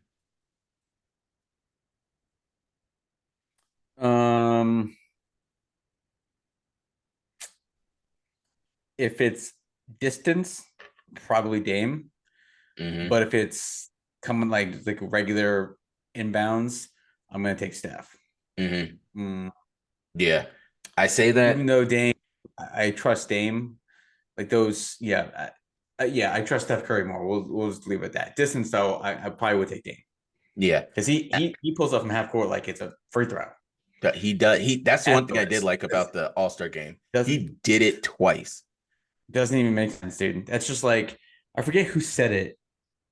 Um, if it's distance, probably Dame. Hmm. But if it's coming like regular inbounds, I'm gonna take Steph. Hmm. Mm, Yeah. I say even that. though Dame, I trust Dame. Like those, yeah, yeah, I trust Steph Curry more. We'll just leave it at that. Distance though, I probably would take Dame Yeah. because he pulls up from half court like it's a free throw. He does. That's the one thing I did Effortless. like about the All-Star game. Doesn't He did it twice. doesn't even make sense, dude. That's just like I forget who said it.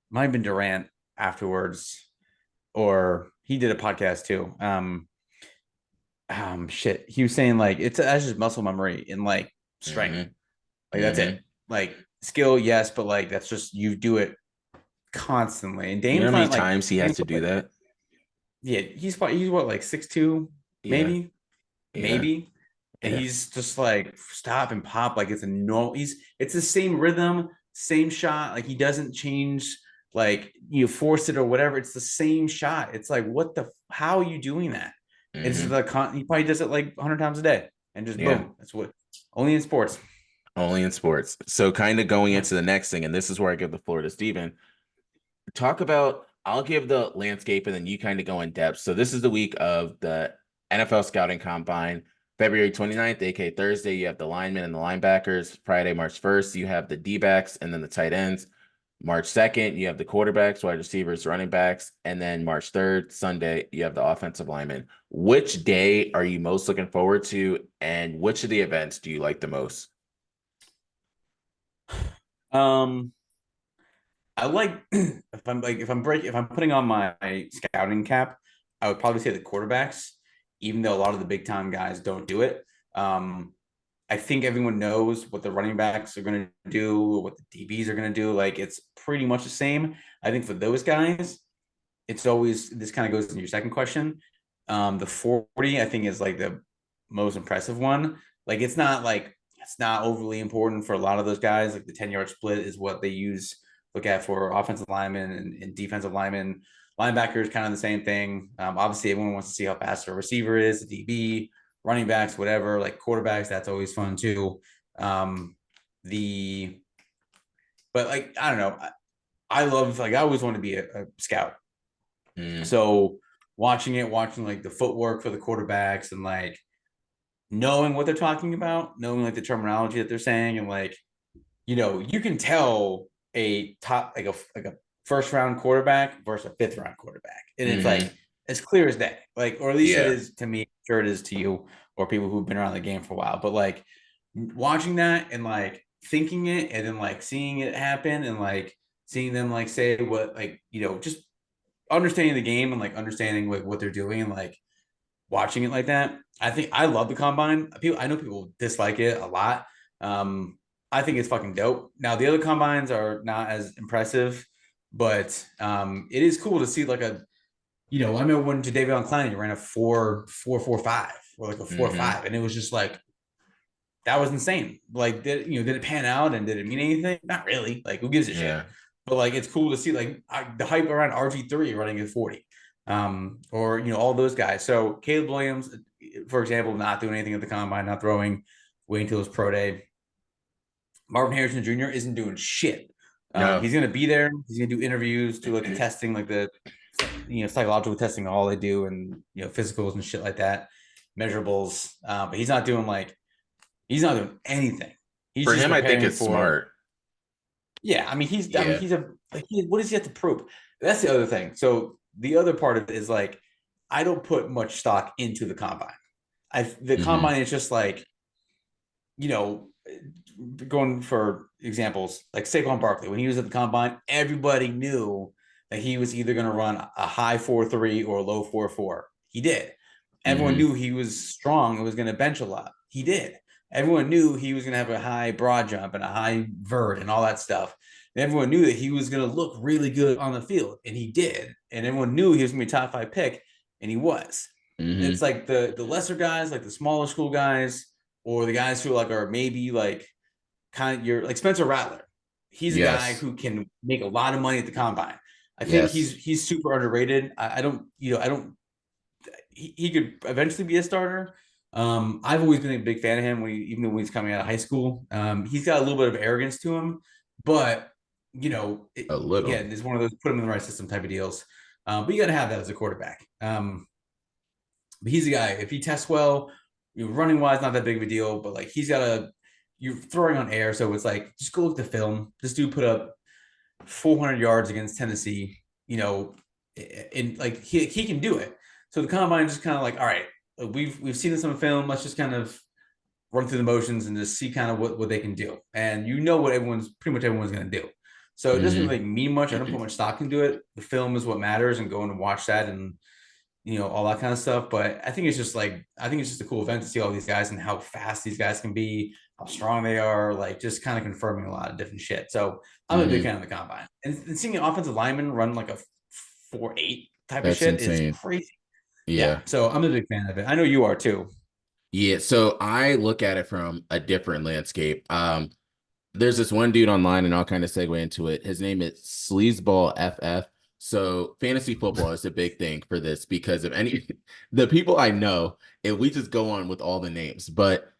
Might have been Durant afterwards, or he did a podcast too. Shit. He was saying like that's just muscle memory and like strength. Hmm. Like that's Hmm. it. Like skill, yes, but like that's just you do it constantly. And You know Dame's how many not like times he has Dame's to do like that? yeah, he's what like 6'2", Yeah. maybe, Yeah. maybe. And Yeah. he's just like stop and pop like it's a normal. It's the same rhythm, same shot. Like he doesn't change like you force it or whatever. It's the same shot. It's like what the how are you doing that? It's Hmm. the he probably does it like 100 times a day and just Yeah. boom. That's what only in sports. Only in sports. So kind of going Yeah. into the next thing, and this is where I give the floor to Steven. Talk about, I'll give the landscape and then you kind of go in depth. So this is the week of the NFL scouting combine. February 29th, aka Thursday, you have the linemen and the linebackers. Friday, March 1st, you have the D-backs and then the tight ends. March 2nd, you have the quarterbacks, wide receivers, running backs. And then March 3rd, Sunday, you have the offensive linemen. Which day are you most looking forward to? And which of the events do you like the most? Um, I like if I'm putting on my scouting cap, I would probably say the quarterbacks, even though a lot of the big time guys don't do it. Um, I think everyone knows what the running backs are going to do, what the DBs are going to do. Like it's pretty much the same. I think for those guys, it's always this kind of goes into your second question. The 40, I think, is like the most impressive one. Like it's not overly important for a lot of those guys. Like the 10-yard split is what they look at for offensive linemen and defensive linemen. Linebackers, kind of the same thing. Obviously, everyone wants to see how fast a receiver is, the DB, running backs, whatever. Like quarterbacks, that's always fun too. Um, the but like I don't know. I love like I always want to be a scout. Mm, So watching like the footwork for the quarterbacks and like knowing what they're talking about, knowing like the terminology that they're saying, and like you can tell a top like a first round quarterback versus a fifth round quarterback, and it's Mm-hmm. like as clear as day, like, or at least it Yeah. is to me. I'm sure it is to you or people who've been around the game for a while. But like watching that and like thinking it, and then like seeing it happen, and like seeing them like say what, like, just understanding the game and like understanding like what they're doing and like watching it like that. I think I love the combine. I know people dislike it a lot. I think it's fucking dope. Now the other combines are not as impressive, but it is cool to see like I remember when Jadeveon Clowney ran a 4.45 or like a four Mm-hmm. five, and it was just like that was insane. Like, did it pan out and did it mean anything? Not really. Like, who gives a shit? Yeah. But like, it's cool to see like the hype around RG3 running at 40, or all those guys. So Caleb Williams, for example, not doing anything at the combine, not throwing, waiting until his pro day. Marvin Harrison Jr. isn't doing shit. No. He's gonna be there. He's gonna do interviews, do like the testing, like the psychological testing, all they do, and physicals and shit like that, measurables. But he's not doing anything. He's For just him, I think preparing it's for. smart. Yeah, I mean, Yeah. what does he have to prove? That's the other thing. So the other part of it is like, I don't put much stock into the combine. The Mm-hmm. combine is just like, you know, going for examples, like Saquon Barkley, when he was at the combine, everybody knew that he was either going to run a high 4.3 or a low 4.4. He did. Everyone Mm-hmm. knew he was strong and was going to bench a lot. He did. Everyone knew he was going to have a high broad jump and a high vert and all that stuff. And everyone knew that he was going to look really good on the field, and he did. And everyone knew he was going to be a top 5 pick, and he was. And it's Mm-hmm. like the lesser guys, like the smaller school guys, or the guys who like are maybe like kind of you're like Spencer Rattler. He's a guy Yes. who can make a lot of money at the combine. I think Yes. he's super underrated. I don't, I don't. He could eventually be a starter. I've always been a big fan of him even when he's coming out of high school. He's got a little bit of arrogance to him, but A little. again, it's one of those put him in the right system type of deals. But you got to have that as a quarterback. But he's a guy. If he tests well, running wise, not that big of a deal. But like he's got a, you're throwing on air, so it's like just go look at the film. This dude put up 400 yards against Tennessee. And like he can do it. So the combine just kind of like, all right, we've seen this on film. Let's just kind of run through the motions and just see kind of what they can do. And what pretty much everyone's going to do. So it doesn't Mm-hmm. really mean much. I don't put much stock into it. The film is what matters, and going to watch that and all that kind of stuff. But I think it's just a cool event to see all these guys and how fast these guys can be, how strong they are, like just kind of confirming a lot of different shit. So I'm a big Mm-hmm. fan of the combine, and seeing an offensive lineman run like a 4.8 type of That's shit is insane. crazy. Yeah, Yeah. so I'm a big fan of it. I know you are too. Yeah. So I look at it from a different landscape. There's this one dude online, and I'll kind of segue into it. His name is Sleazeball FF. So fantasy football is a big thing for this because of any the people I know, and we just go on with all the names, but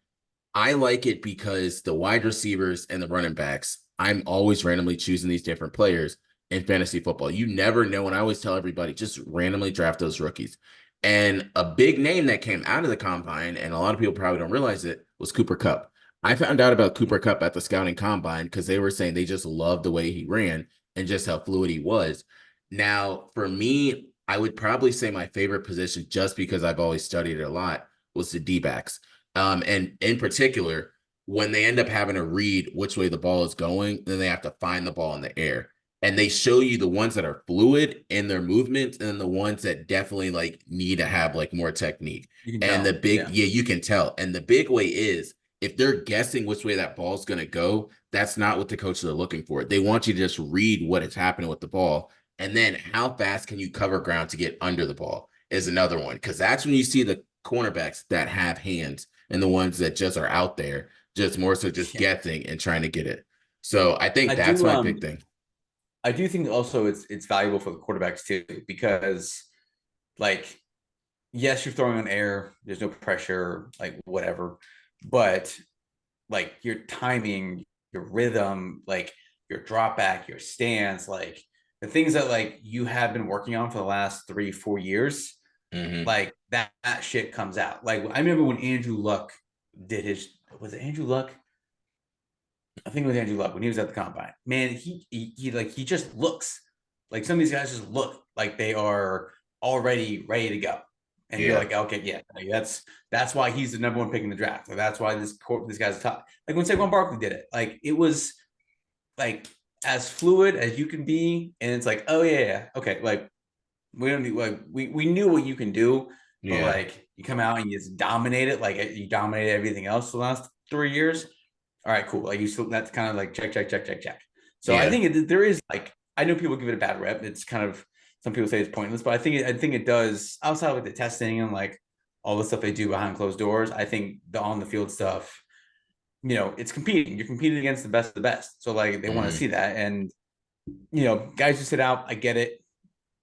I like it because the wide receivers and the running backs, I'm always randomly choosing these different players in fantasy football. You never know. And I always tell everybody, just randomly draft those rookies. And a big name that came out of the combine, and a lot of people probably don't realize it, was Cooper Kupp. I found out about Cooper Kupp at the scouting combine because they were saying they just loved the way he ran and just how fluid he was. Now, for me, I would probably say my favorite position, just because I've always studied it a lot, was the D backs. And in particular, when they end up having to read which way the ball is going, then they have to find the ball in the air. And they show you the ones that are fluid in their movement and the ones that definitely like need to have like more technique. You can And the tell. big, Yeah. yeah, you can tell. And the big way is if they're guessing which way that ball's going to go, that's not what the coaches are looking for. They want you to just read what is happening with the ball. And then how fast can you cover ground to get under the ball is another one. Because that's when you see the cornerbacks that have hands and the ones that just are out there, just more so just Yeah. guessing and trying to get it. So I think I that's do my big thing. I do think also it's valuable for the quarterbacks too, because like yes, you're throwing on air, there's no pressure, like whatever, but like your timing, your rhythm, like your drop back, your stance, like the things that like you have been working on for the last 3-4 years, Mm-hmm. like that shit comes out. Like I remember when Andrew Luck did his, was it Andrew Luck? I think it was Andrew Luck when he was at the combine. Man, he just looks like some of these guys just look like they are already ready to go. And you're Yeah. like, okay, yeah, like that's why he's the number one pick in the draft. Like that's why this guy's top. Like when Saquon Barkley did it, like it was like as fluid as you can be, and it's like, oh yeah, okay, like we don't need like we knew what you can do, but Yeah. like you come out and you just dominate it, like you dominated everything else for the last 3 years. All right, cool. Like you still that's kind of like check, check, check, check, check. So I Yeah. think there is like I know people give it a bad rep. It's kind of some people say it's pointless, but I think it does outside of like the testing and like all the stuff they do behind closed doors. I think the on the field stuff, it's competing. You're competing against the best of the best. So like they want to Hmm. see that. And guys who sit out, I get it.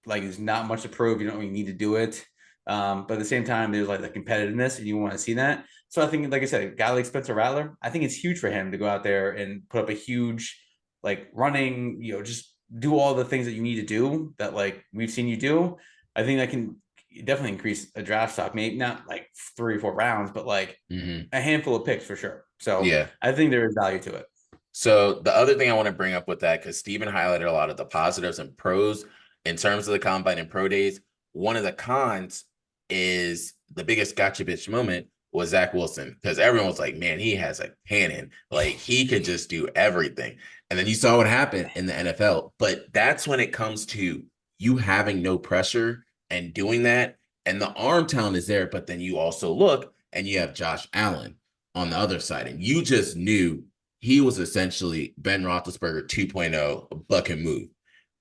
Like there's not much to prove. You don't really need to do it. But at the same time, there's like the competitiveness, and you want to see that. So I think, like I said, a guy like Spencer Rattler, I think it's huge for him to go out there and put up a huge, like running, just do all the things that you need to do that like we've seen you do. I think that can definitely increase a draft stock, maybe not like 3 or 4 rounds, but like Hmm. a handful of picks for sure. So Yeah. I think there is value to it. So the other thing I want to bring up with that, because Steven highlighted a lot of the positives and pros in terms of the combine and pro days. One of the cons is the biggest gotcha bitch moment was Zach Wilson, because everyone was like, man, he has a cannon. Like he could just do everything. And then you saw what happened in the NFL. But that's when it comes to you having no pressure and doing that. And the arm talent is there, but then you also look and you have Josh Allen on the other side. And you just knew he was essentially Ben Roethlisberger 2.0, buck and move.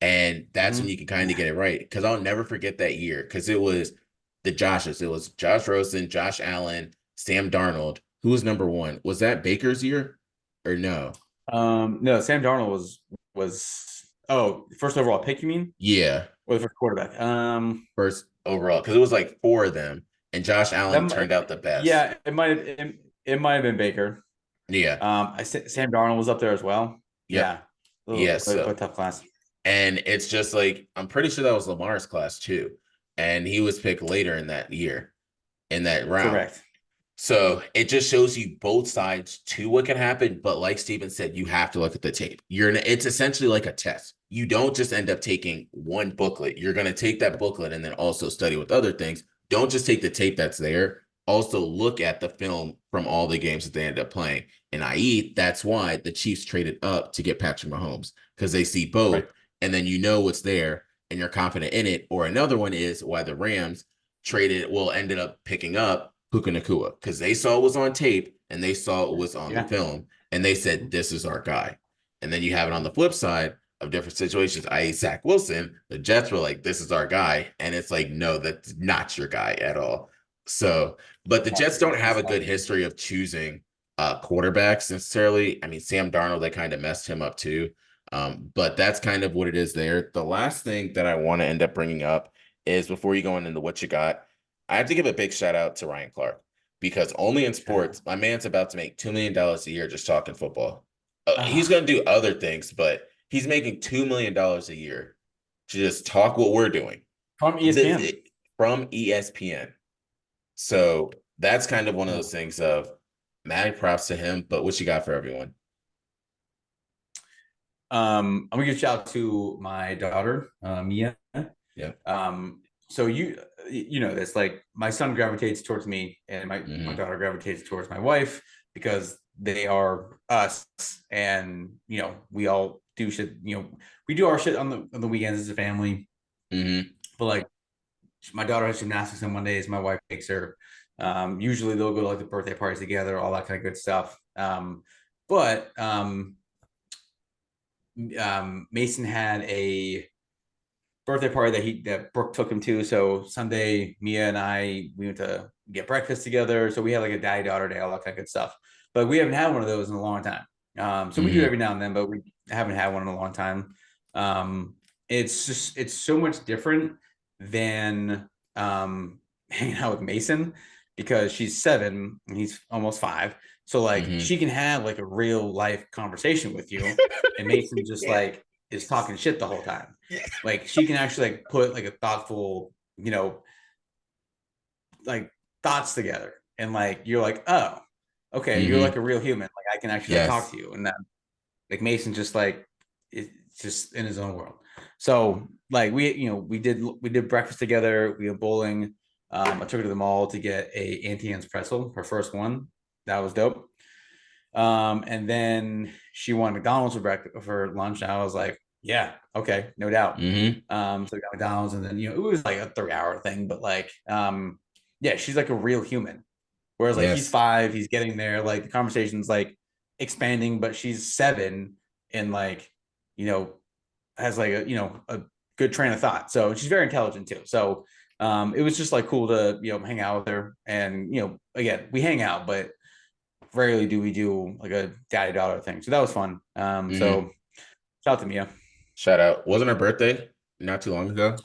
And that's when Mm-hmm. you can kind of get it right. Because I'll never forget that year, because it was the Joshes. It was Josh Rosen, Josh Allen, Sam Darnold. Who was number one? Was that Baker's year or no? No, Sam Darnold was first overall pick, you mean? Yeah, Or the first quarterback? first overall. Because it was like four of them. And Josh Allen That turned out the best. yeah, it might have been Baker. Yeah. Sam Darnold was up there as well. Yep. Yeah, Yeah. quite a So, tough class. and it's just like, I'm pretty sure that was Lamar's class too. And he was picked later in that year, in that round. Correct. So it just shows you both sides to what can happen. But like Steven said, you have to look at the tape. It's essentially like a test. You don't just end up taking one booklet. You're going to take that booklet and then also study with other things. Don't just take the tape that's there. Also look at the film from all the games that they end up playing. And i.e., that's why the Chiefs traded up to get Patrick Mahomes, because they see both Right. and then you know what's there and you're confident in it. Or another one is why the Rams ended up picking up Puka Nakua, because they saw it was on tape and they saw it was on the Yeah. film and they said, this is our guy. And then you have it on the flip side of different situations, i.e., Zach Wilson. The Jets were like, this is our guy. And it's like, no, that's not your guy at all. So, but the Jets don't have a good history of choosing quarterbacks necessarily. I mean, Sam Darnold, they kind of messed him up too. But that's kind of what it is there. The last thing that I want to end up bringing up is, before you go into what you got, I have to give a big shout out to Ryan Clark, because only in sports, my man's about to make $2 million a year just talking football. He's Uh, going to do other things, but he's making $2 million a year to just talk what we're doing from this, ESPN. from ESPN. So that's kind of one of Yeah. those things of mad props to him. But what you got for everyone? I'm gonna give a shout out to my daughter, Mia. Yeah. So you know this, like my son gravitates towards me, and my Hmm. daughter gravitates towards my wife because they are us, and we all do shit. We do our shit on the weekends as a family, Hmm. but like my daughter has gymnastics on Mondays. My wife takes her. Usually they'll go to like the birthday parties together, all that kind of good stuff. But Mason had a birthday party that Brooke took him to. So Sunday, Mia and I we went to get breakfast together. So we had like a daddy daughter day, all that kind of good stuff. But we haven't had one of those in a long time. So we do Hmm. every now and then, but we haven't had one in a long time. It's so much different than hanging out with Mason, because she's 7 and he's almost 5. So like Hmm. she can have like a real life conversation with you, and Mason just Yeah. like is talking shit the whole time. Yeah. Like she can actually like put like a thoughtful, like thoughts together, and like you're like, oh, okay, you're Hmm. like a real human. Like I can actually like talk Yes. to you, and that Like Mason just like it's just in his own world. So like we did breakfast together. We went bowling. I took her to the mall to get a Auntie Anne's pretzel, her first one. That was dope. And then she wanted McDonald's for breakfast for lunch. And I was like, yeah, okay, no doubt. Mm-hmm. So we got McDonald's, and then it was like a 3 hour thing, but like, yeah, she's like a real human. Whereas like he's Yes. 5, he's getting there. Like the conversation's like expanding, but she's 7 and like, you know, has like a good train of thought. So she's very intelligent too. So it was just like cool to hang out with her. And again, we hang out, but rarely do we do like a daddy daughter thing. So that was fun. Mm-hmm. So shout out to Mia. Shout out. Wasn't her birthday not too long ago?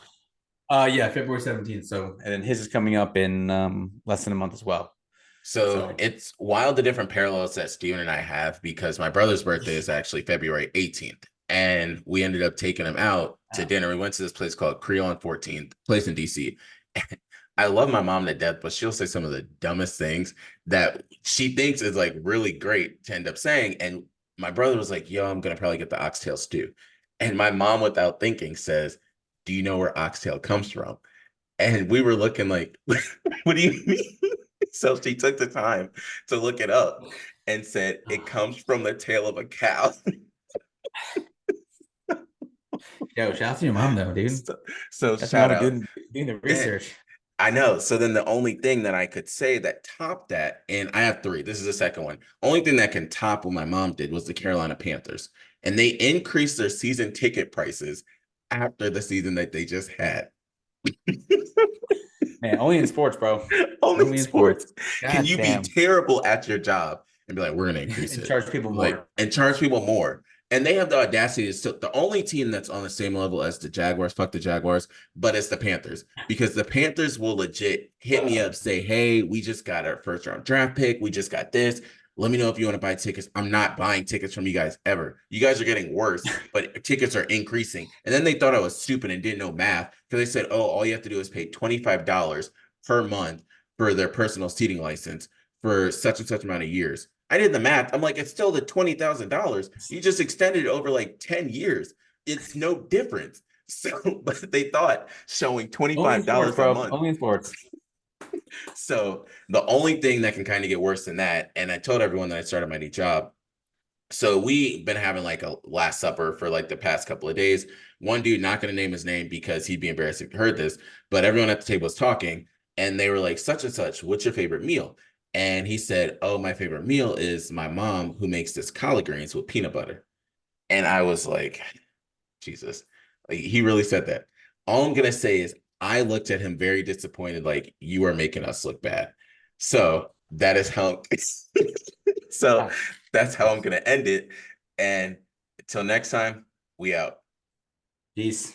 Yeah, February 17th. So and then his is coming up in less than a month as well. So So it's wild the different parallels that Steven and I have because my brother's birthday is actually February 18th. And we ended up taking him out to dinner. We went to this place called Creole on 14th, place in DC. I love my mom to death, but she'll say some of the dumbest things that she thinks is like really great to end up saying. And my brother was like, yo, I'm gonna probably get the oxtail stew. And my mom, without thinking, says, do you know where oxtail comes from? And we were looking like, what do you mean? So she took the time to look it up and said it comes from the tail of a cow. yo, shout out to your mom though, dude. so, so That's your shout mom out. doing the And research. I know. So then the only thing that I could say that topped that, and I have three. This is the second one. Only thing that can top what my mom did was the Carolina Panthers. And they increased their season ticket prices after the season that they just had. Man, only in sports, bro. Only Only in sports. sports. Can God you be damn. terrible at your job and be like, we're gonna increase And it, charge people like, more. and charge people more? And they have the audacity to still the only team that's on the same level as the Jaguars. Fuck the Jaguars, but it's the Panthers because the Panthers will legit hit me up, say, "Hey, we just got our first round draft pick. We just got this. Let me know if you want to buy tickets. I'm not buying tickets from you guys ever. You guys are getting worse, but tickets are increasing." And then they thought I was stupid and didn't know math because they said, "Oh, all you have to do is pay $25 per month for their personal seating license for such and such amount of years." I did the math. I'm like, it's still the $20,000. You just extended it over like 10 years. It's no difference. So, but they thought showing Only in sports, $25 a bro. month. Only in sports. So the only thing that can kind of get worse than that, and I told everyone that I started my new job. So we've been having like a last supper for like the past couple of days. One dude, not going to name his name because he'd be embarrassed if he heard this, but everyone at the table was talking and they were like, such and such, what's your favorite meal? And he said, oh, my favorite meal is my mom who makes this collard greens with peanut butter. And I was like, Jesus, like, he really said that. All I'm going to say is I looked at him very disappointed, like, you are making us look bad. So that is how, so Ah, that's how I'm going to end it. And until next time, we out. peace.